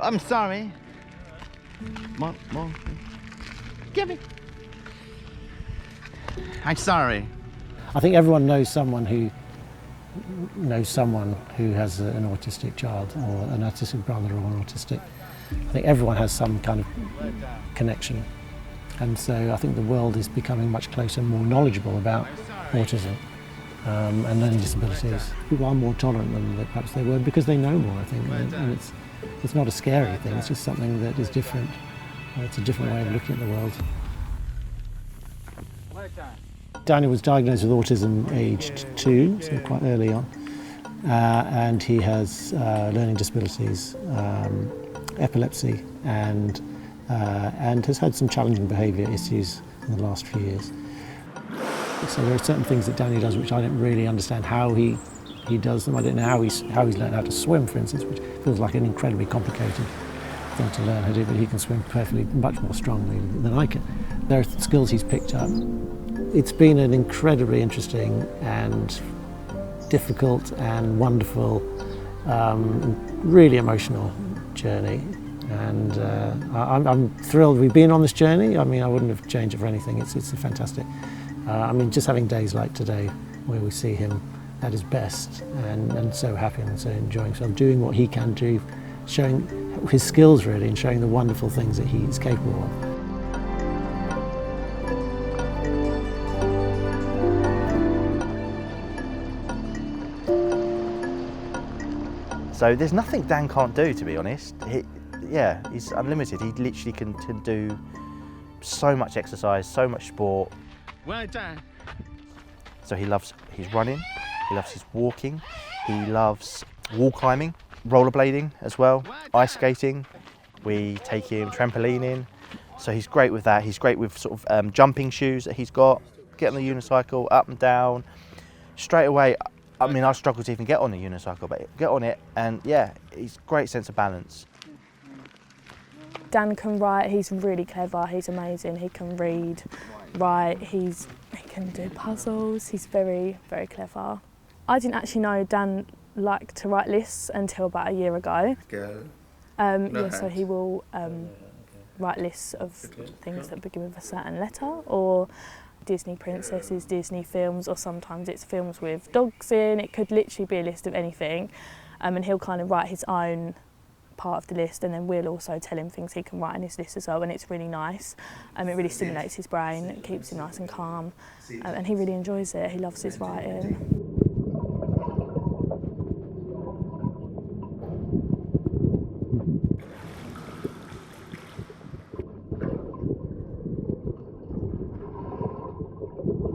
I'm sorry. More. Give me. I'm sorry. I think everyone knows someone who has an autistic child, or an autistic brother, or an autistic. I think everyone has some kind of connection, and so I think the world is becoming much closer and more knowledgeable about autism and learning disabilities. People are more tolerant than perhaps they were because they know more, I think, and it's not a scary thing, it's just something that is different. It's a different way of looking at the world. Daniel was diagnosed with autism aged 2, so quite early on, and he has learning disabilities, epilepsy, and has had some challenging behaviour issues in the last few years. So there are certain things that Daniel does which I don't really understand how he does them. I don't know how he's learned how to swim, for instance, which feels like an incredibly complicated thing to learn how to do, but he can swim perfectly, much more strongly than I can. There are skills he's picked up. It's been an incredibly interesting and difficult and wonderful, really emotional journey. And I'm thrilled we've been on this journey. I mean, I wouldn't have changed it for anything. It's fantastic. I mean, just having days like today where we see him at his best and so happy and so enjoying himself, doing what he can do, showing his skills really, and showing the wonderful things that he is capable of. So there's nothing Dan can't do, to be honest. He's unlimited. He literally can do so much exercise, so much sport. Well done. So he loves his running, he loves his walking, he loves wall climbing, rollerblading as well, ice skating. We take him trampolining, so he's great with that. He's great with sort of jumping shoes that he's got, get on the unicycle, up and down. Straight away, I mean, I struggle to even get on the unicycle, but get on it, and yeah, he's great sense of balance. Dan can write, he's really clever, he's amazing, he can read, write, he can do puzzles, he's very, very clever. I didn't actually know Dan liked to write lists until about a year ago. So he will write lists of things that begin with a certain letter, or Disney princesses, Disney films, or sometimes it's films with dogs in. It could literally be a list of anything, and he'll kind of write his own part of the list, and then we'll also tell him things he can write in his list as well, and it's really nice. It really stimulates his brain, it keeps him nice and calm, and he really enjoys it. He loves his writing.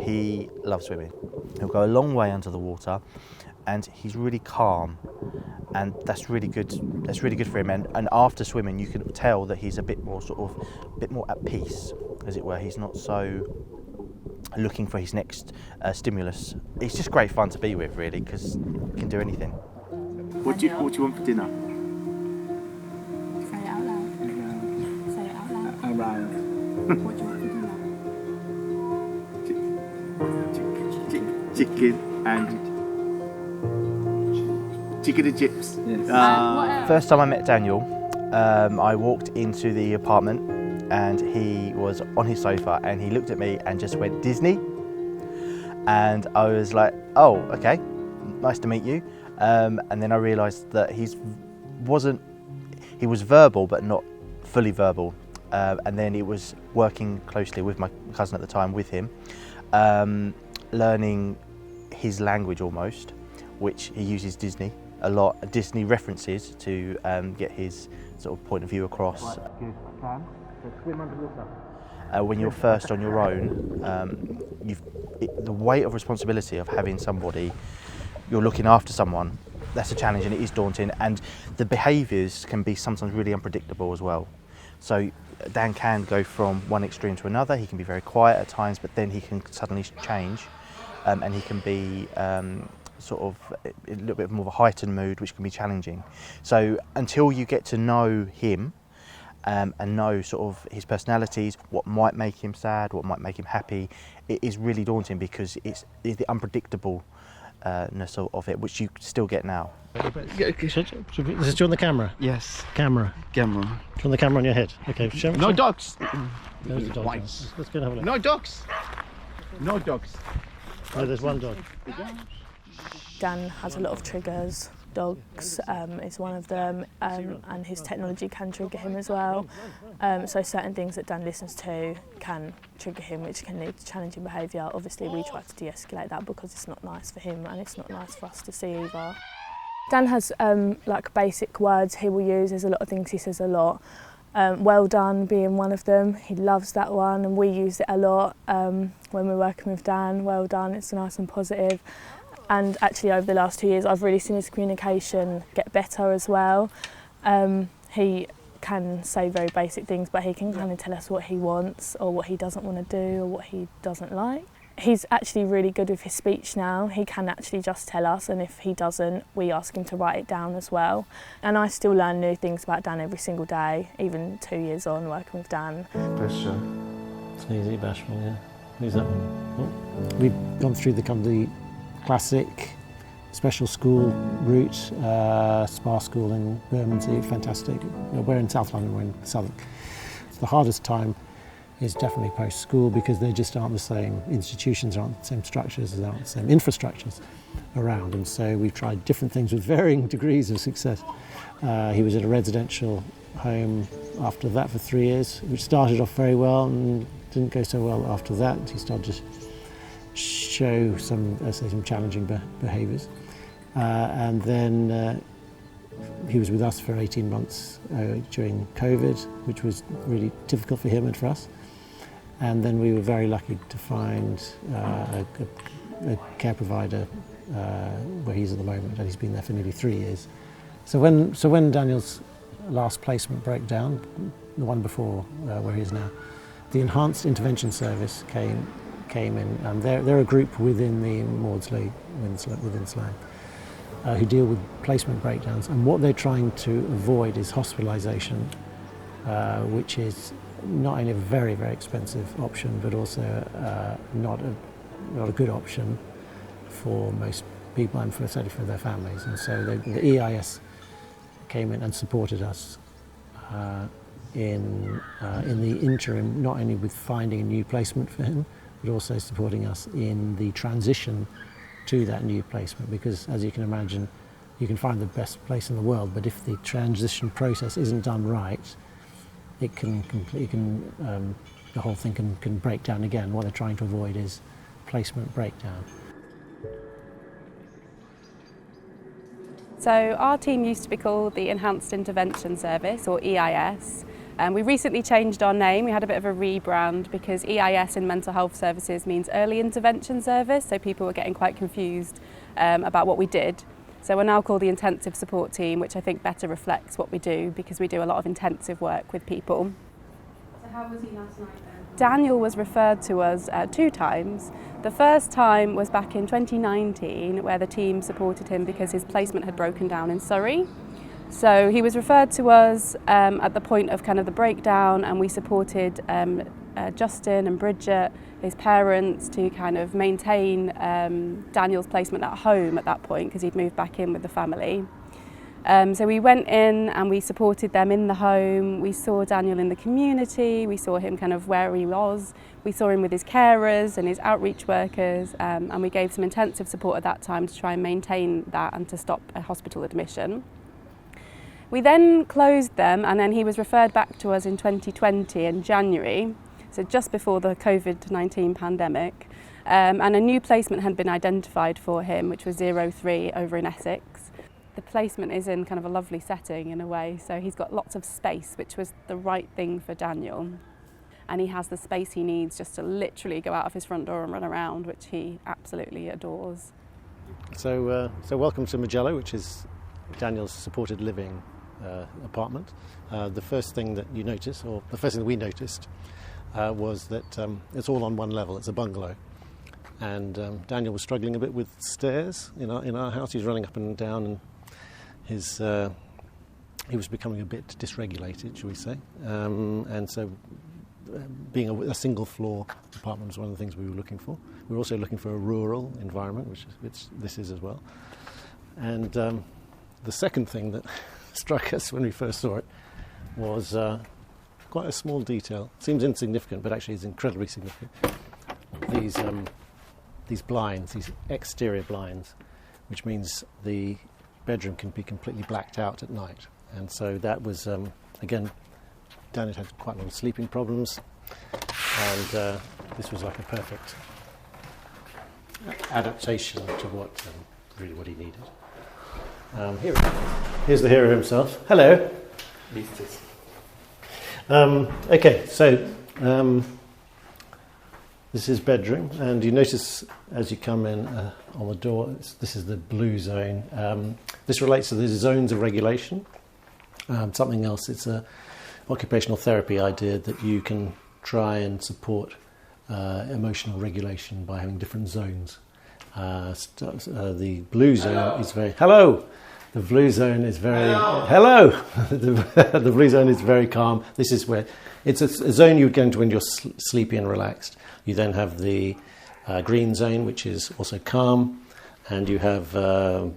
He loves swimming. He'll go a long way under the water, and he's really calm, and that's really good. That's really good for him. And after swimming, you can tell that he's a bit more at peace, as it were. He's not so looking for his next stimulus. It's just great fun to be with, really, because he can do anything. What do you want for dinner? Say it out loud. Say it out loud. Out loud. What do you want for dinner? Chicken and chips. Yes. First time I met Daniel, I walked into the apartment and he was on his sofa and he looked at me and just went, "Disney?" And I was like, "Oh, okay, nice to meet you." And then I realised that he was verbal but not fully verbal. And then it was working closely with my cousin at the time with him, learning his language almost, which he uses Disney a lot, Disney references to get his sort of point of view across. Good plan. So swim underwater. When you're first on your own, the weight of responsibility of having somebody, you're looking after someone, that's a challenge, and it is daunting, and the behaviours can be sometimes really unpredictable as well. So Dan can go from one extreme to another. He can be very quiet at times, but then he can suddenly change, and he can be sort of a little bit more of a heightened mood, which can be challenging. So until you get to know him and know sort of his personalities, what might make him sad, what might make him happy, it is really daunting because it's the unpredictable of it, which you still get now. This is on the camera. Yes. Camera. Camera. On the camera on your head. Okay. No dogs. There's the dog. White. Let's go and have a look. No dogs. No dogs. Oh, there's one dog. Dan has a lot of triggers. Dogs is one of them, and his technology can trigger him as well. So certain things that Dan listens to can trigger him, which can lead to challenging behaviour. Obviously, we try to de-escalate that because it's not nice for him and it's not nice for us to see either. Dan has like basic words he will use. There's a lot of things he says a lot. Well done being one of them. He loves that one, and we use it a lot when we're working with Dan. Well done, it's nice and positive. And actually over the last 2 years I've really seen his communication get better as well. He can say very basic things, but he can kind of tell us what he wants or what he doesn't want to do or what he doesn't like. He's actually really good with his speech now. He can actually just tell us, and if he doesn't, we ask him to write it down as well. And I still learn new things about Dan every single day, even 2 years on working with Dan. Pressure. Sneezy, bashful, yeah. Who's that one? Oh. We've gone through the classic special school route, SPA school in Bermondsey, fantastic. We're in South London, we're in Southwark. The hardest time is definitely post-school because they just aren't the same institutions, aren't the same structures, there aren't the same infrastructures around, and so we've tried different things with varying degrees of success. He was at a residential home after that for 3 years, which started off very well and didn't go so well after that. He started to show some challenging behaviours, and then he was with us for 18 months during COVID, which was really difficult for him and for us. And then we were very lucky to find a care provider where he's at the moment, and he's been there for nearly 3 years. So when Daniel's last placement broke down, the one before where he is now, the Enhanced Intervention Service came in, and they're a group within the Maudsley, within SLAM, who deal with placement breakdowns. And what they're trying to avoid is hospitalisation, which is not only a very, very expensive option, but also not a good option for most people and certainly for their families. And so the EIS came in and supported us in the interim, not only with finding a new placement for him, but also supporting us in the transition to that new placement, because as you can imagine, you can find the best place in the world, but if the transition process isn't done right, it can the whole thing can break down again. What they're trying to avoid is placement breakdown. So our team used to be called the Enhanced Intervention Service, or EIS. We recently changed our name. We had a bit of a rebrand because EIS in mental health services means Early Intervention Service, so people were getting quite confused about what we did. So we're now called the Intensive Support Team, which I think better reflects what we do because we do a lot of intensive work with people. So how was he last night then? Daniel was referred to us 2 times. The first time was back in 2019, where the team supported him because his placement had broken down in Surrey. So he was referred to us at the point of kind of the breakdown, and we supported Justin and Bridget, his parents, to kind of maintain Daniel's placement at home at that point because he'd moved back in with the family. So we went in and we supported them in the home. We saw Daniel in the community, we saw him kind of where he was, we saw him with his carers and his outreach workers, and we gave some intensive support at that time to try and maintain that and to stop a hospital admission. We then closed them, and then he was referred back to us in 2020 in January, so just before the COVID-19 pandemic, and a new placement had been identified for him, which was 03 over in Essex. The placement is in kind of a lovely setting in a way, so he's got lots of space, which was the right thing for Daniel. And he has the space he needs just to literally go out of his front door and run around, which he absolutely adores. So welcome to Magello, which is Daniel's supported living apartment. The first thing that you notice, or the first thing that we noticed, was that it's all on one level. It's a bungalow, and Daniel was struggling a bit with stairs in our house. He's running up and down, and he was becoming a bit dysregulated, shall we say, and so being a single floor apartment was one of the things we were looking for. We were also looking for a rural environment, which this is as well. And the second thing that struck us when we first saw it was quite a small detail. Seems insignificant, but actually is incredibly significant. These blinds, these exterior blinds, which means the bedroom can be completely blacked out at night. And so that was, again, Daniel had quite a lot of sleeping problems, and this was like a perfect adaptation to what he needed. Here we go. Here's the hero himself. Hello. Okay, so this is his bedroom, and you notice as you come in on the door, this is the blue zone. This relates to the zones of regulation. Something else, it's a occupational therapy idea that you can try and support emotional regulation by having different zones. The blue zone is very... Hello! The blue zone is very... Hello! The blue zone is very calm. This is where... It's a zone you would go into when you're sleepy and relaxed. You then have the green zone, which is also calm, and you have the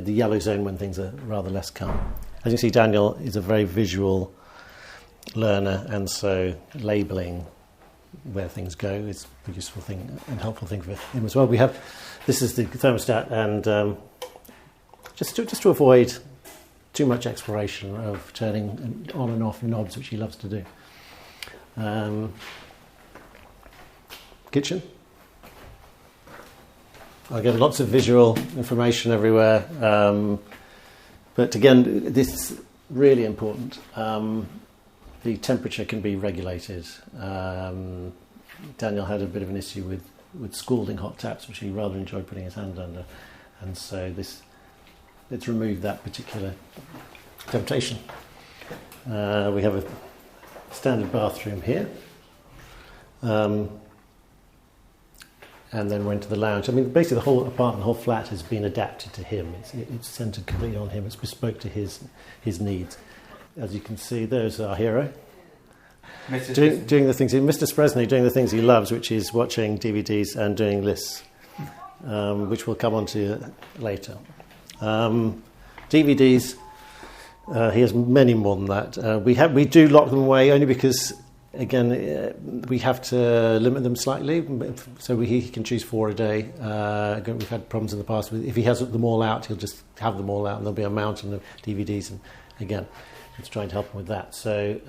yellow zone when things are rather less calm. As you see, Daniel is a very visual learner, and so labelling where things go is a useful thing and helpful thing for him as well. This is the thermostat, and just to avoid too much exploration of turning on and off knobs, which he loves to do. Kitchen. I get lots of visual information everywhere, but again, this is really important. The temperature can be regulated. Daniel had a bit of an issue with scalding hot taps, which he rather enjoyed putting his hand under, and so let's remove that particular temptation. We have a standard bathroom here, and then went to the lounge. I mean, basically the whole apartment, the whole flat has been adapted to him. It's centred completely on him. It's bespoke to his needs. As you can see, there's our hero. Doing the things, Mr. Spresney doing the things he loves, which is watching DVDs and doing lists, which we'll come on to later. DVDs, he has many more than that. We do lock them away only because, again, we have to limit them slightly, so he can choose 4 a day. We've had problems in the past if he has them all out, he'll just have them all out, and there'll be a mountain of DVDs, and again, it's trying to help him with that. So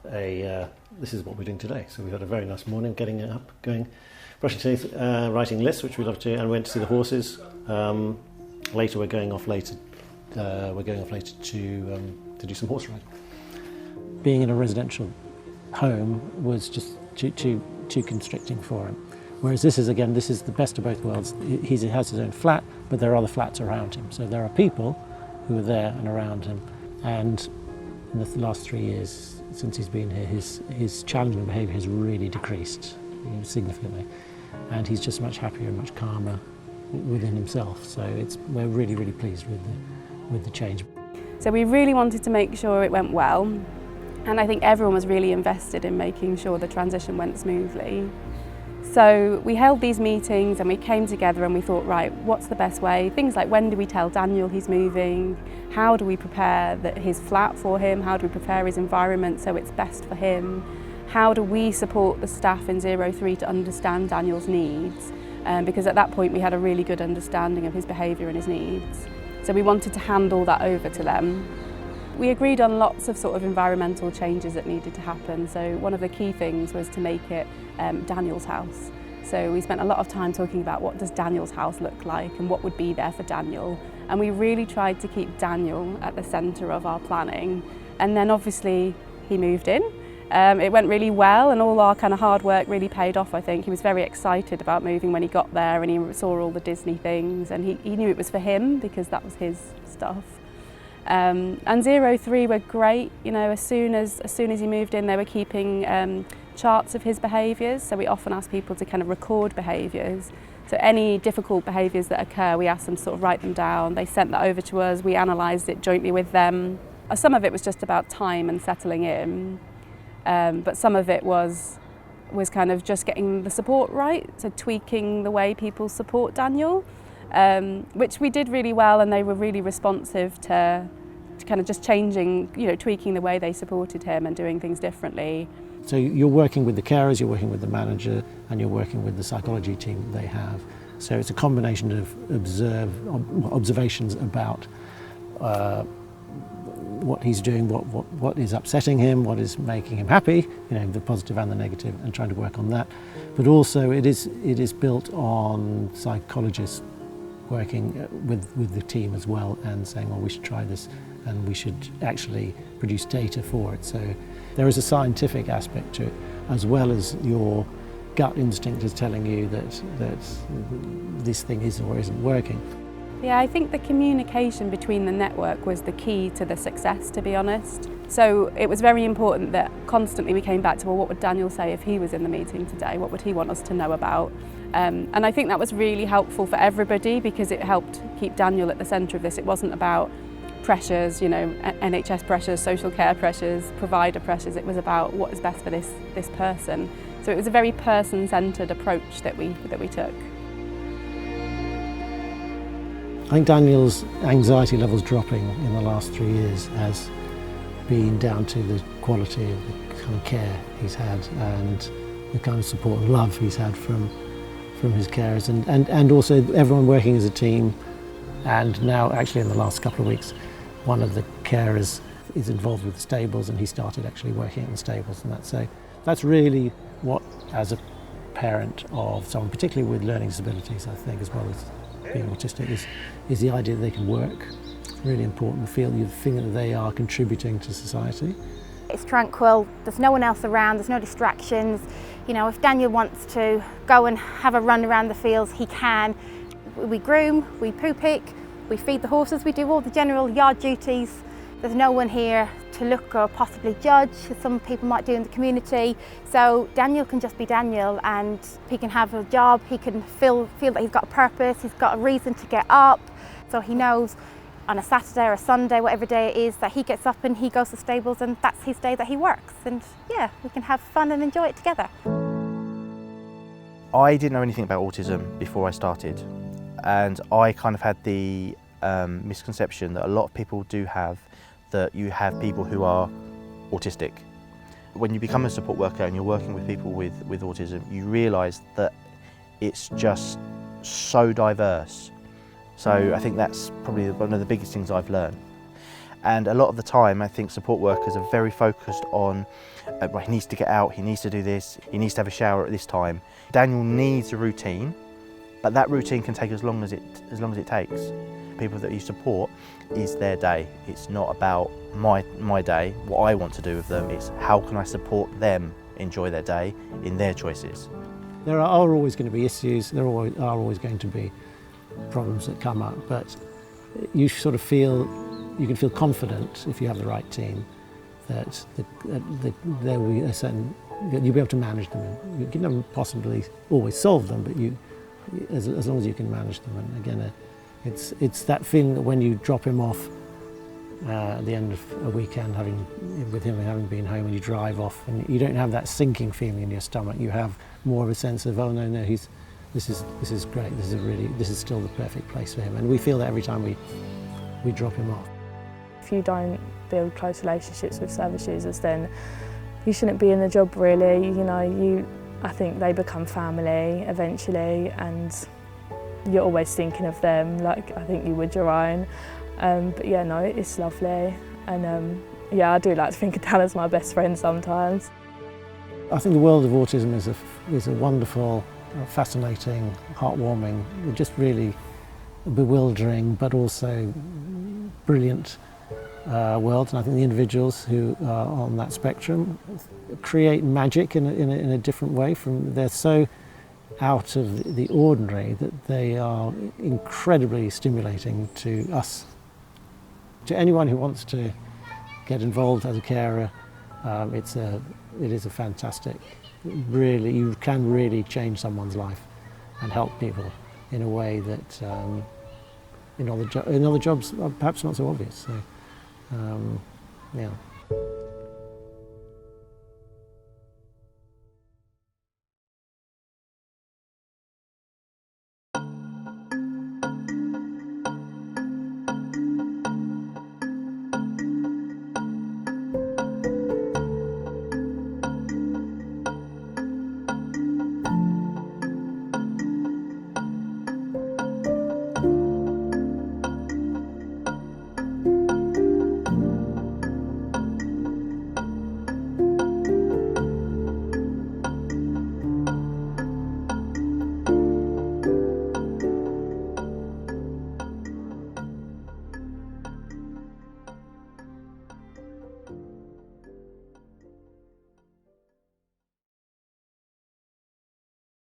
this is what we're doing today. So we've had a very nice morning, getting up, going, brushing teeth, writing lists, which we love to do, and went to see the horses. Later, we're going off later to do some horse riding. Being in a residential home was just too constricting for him. Whereas this is the best of both worlds. He has his own flat, but there are other flats around him. So there are people who are there and around him. And in the last 3 years since he's been here, his challenging behaviour has really decreased significantly, and he's just much happier and much calmer within himself. So we're really, really pleased with the change. So we really wanted to make sure it went well, and I think everyone was really invested in making sure the transition went smoothly. So we held these meetings and we came together and we thought, right, what's the best way? Things like, when do we tell Daniel he's moving? How do we prepare his flat for him? How do we prepare his environment so it's best for him? How do we support the staff in 03 to understand Daniel's needs? Because at that point we had a really good understanding of his behaviour and his needs. So we wanted to hand all that over to them. We agreed on lots of sort of environmental changes that needed to happen. So one of the key things was to make it Daniel's house. So we spent a lot of time talking about what does Daniel's house look like and what would be there for Daniel. And we really tried to keep Daniel at the centre of our planning. And then obviously he moved in. It went really well, and all our kind of hard work really paid off, I think. He was very excited about moving when he got there, and he saw all the Disney things, and he knew it was for him because that was his stuff. And 03 were great. You know, as soon as he moved in, they were keeping charts of his behaviours. So we often ask people to kind of record behaviours. So any difficult behaviours that occur, we asked them to sort of write them down. They sent that over to us. We analysed it jointly with them. Some of it was just about time and settling in. but some of it was kind of just getting the support right, so tweaking the way people support Daniel, which we did really well, and they were really responsive to kind of just changing, tweaking the way they supported him and doing things differently. So you're working with the carers, you're working with the manager, and you're working with the psychology team that they have. So it's a combination of observations about what he's doing, what is upsetting him, what is making him happy, the positive and the negative, and trying to work on that. But also it is built on psychologists working with the team as well, and saying, well, we should try this and we should actually produce data for it. So there is a scientific aspect to it, as well as your gut instinct is telling you that this thing is or isn't working. Yeah, I think the communication between the network was the key to the success, to be honest. So it was very important that constantly we came back to, well, what would Daniel say if he was in the meeting today? What would he want us to know about? And I think that was really helpful for everybody, because it helped keep Daniel at the centre of this. It wasn't about pressures, NHS pressures, social care pressures, provider pressures. It was about what is best for this person. So it was a very person-centred approach that we took. I think Daniel's anxiety levels dropping in the last 3 years has been down to the quality of the kind of care he's had and the kind of support and love he's had from his carers, and also everyone working as a team. And now, actually, in the last couple of weeks, one of the carers is involved with the stables, and he started actually working in the stables, and that's really what, as a parent of someone particularly with learning disabilities, I think, as well as being autistic, is the idea that they can work. It's really important to feel that they are contributing to society. It's tranquil, there's no one else around, there's no distractions. If Daniel wants to go and have a run around the fields, he can. We groom, we poo pick, we feed the horses, we do all the general yard duties. There's no one here to look or possibly judge, as some people might do in the community. So Daniel can just be Daniel, and he can have a job, he can feel that he's got a purpose, he's got a reason to get up. So he knows on a Saturday or a Sunday, whatever day it is, that he gets up and he goes to the stables, and that's his day that he works. And yeah, we can have fun and enjoy it together. I didn't know anything about autism before I started, and I kind of had the misconception that a lot of people do have, that you have people who are autistic. When you become a support worker and you're working with people with autism, you realise that it's just so diverse. So I think that's probably one of the biggest things I've learned. And a lot of the time, I think support workers are very focused on, he needs to get out, he needs to do this, he needs to have a shower at this time. Daniel needs a routine, but that routine can take as long as it takes. People that you support is their day. It's not about my day, what I want to do with them. It's how can I support them enjoy their day in their choices. There are always going to be issues, there are always going to be problems that come up, but you sort of you can feel confident if you have the right team that there will be you'll be able to manage them. You can never possibly always solve them, but as long as you can manage them. And again, it's that feeling that when you drop him off at the end of a weekend, having been home, and you drive off, and you don't have that sinking feeling in your stomach. You have more of a sense of, oh no, this is great. This is still the perfect place for him, and we feel that every time we drop him off. If you don't build close relationships with service users, then you shouldn't be in the job really. I think they become family eventually, and you're always thinking of them like I think you would your own. But yeah, no, it's lovely, and yeah, I do like to think of Dan as my best friend sometimes. I think the world of autism is a wonderful, fascinating, heartwarming, just really bewildering, but also brilliant world. And I think the individuals who are on that spectrum create magic in a different way. They're so out of the ordinary that they are incredibly stimulating to us. To anyone who wants to get involved as a carer, it is a fantastic. Really, you can really change someone's life and help people in a way that in other jobs are perhaps not so obvious. So, yeah.